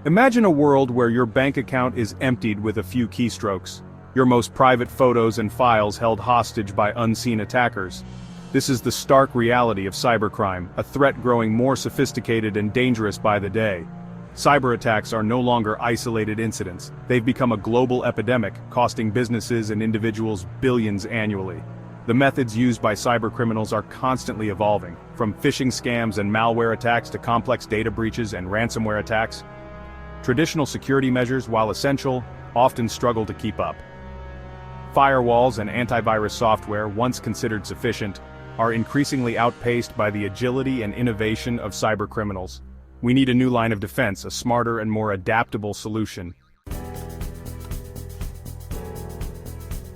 Imagine a world where your bank account is emptied with a few keystrokes, your most private photos and files held hostage by unseen attackers. This is the stark reality of cybercrime, a threat growing more sophisticated and dangerous by the day. Cyber attacks are no longer isolated incidents. They've become a global epidemic, costing businesses and individuals billions annually. The methods used by cybercriminals are constantly evolving, from phishing scams and malware attacks to complex data breaches and ransomware attacks. Traditional security measures, while essential, often struggle to keep up. Firewalls and antivirus software, once considered sufficient, are increasingly outpaced by the agility and innovation of cybercriminals. We need a new line of defense, a smarter and more adaptable solution.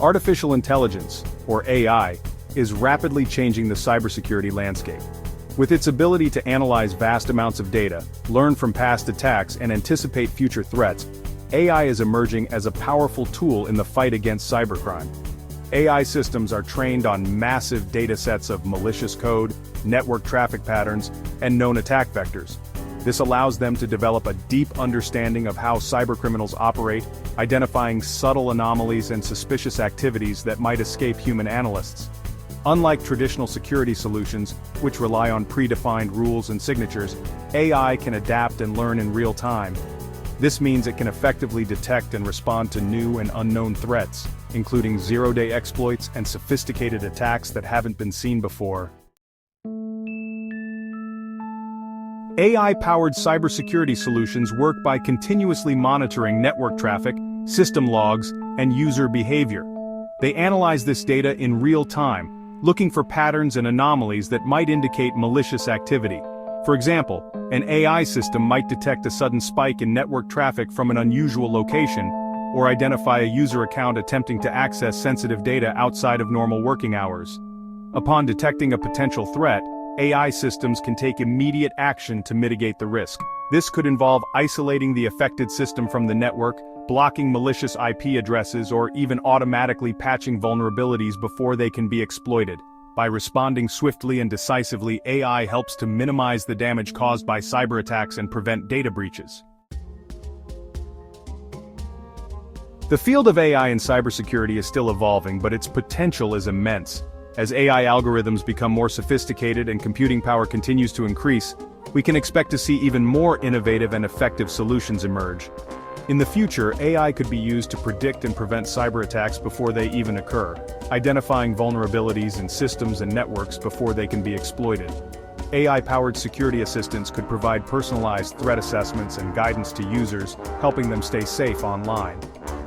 Artificial intelligence, or AI, is rapidly changing the cybersecurity landscape. With its ability to analyze vast amounts of data, learn from past attacks, and anticipate future threats, AI is emerging as a powerful tool in the fight against cybercrime. AI systems are trained on massive datasets of malicious code, network traffic patterns, and known attack vectors. This allows them to develop a deep understanding of how cybercriminals operate, identifying subtle anomalies and suspicious activities that might escape human analysts. Unlike traditional security solutions, which rely on predefined rules and signatures, AI can adapt and learn in real time. This means it can effectively detect and respond to new and unknown threats, including zero-day exploits and sophisticated attacks that haven't been seen before. AI-powered cybersecurity solutions work by continuously monitoring network traffic, system logs, and user behavior. They analyze this data in real time, looking for patterns and anomalies that might indicate malicious activity. For example, an AI system might detect a sudden spike in network traffic from an unusual location, or identify a user account attempting to access sensitive data outside of normal working hours. Upon detecting a potential threat, AI systems can take immediate action to mitigate the risk. This could involve isolating the affected system from the network, blocking malicious IP addresses, or even automatically patching vulnerabilities before they can be exploited. By responding swiftly and decisively, AI helps to minimize the damage caused by cyber attacks and prevent data breaches. The field of AI in cybersecurity is still evolving, but its potential is immense. As AI algorithms become more sophisticated and computing power continues to increase, we can expect to see even more innovative and effective solutions emerge. In the future, AI could be used to predict and prevent cyber attacks before they even occur, identifying vulnerabilities in systems and networks before they can be exploited. AI-powered security assistants could provide personalized threat assessments and guidance to users, helping them stay safe online.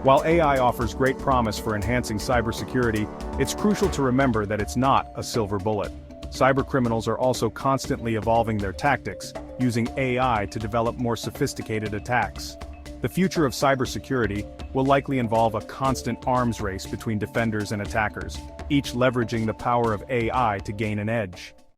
While AI offers great promise for enhancing cybersecurity, it's crucial to remember that it's not a silver bullet. Cybercriminals are also constantly evolving their tactics, using AI to develop more sophisticated attacks. The future of cybersecurity will likely involve a constant arms race between defenders and attackers, each leveraging the power of AI to gain an edge.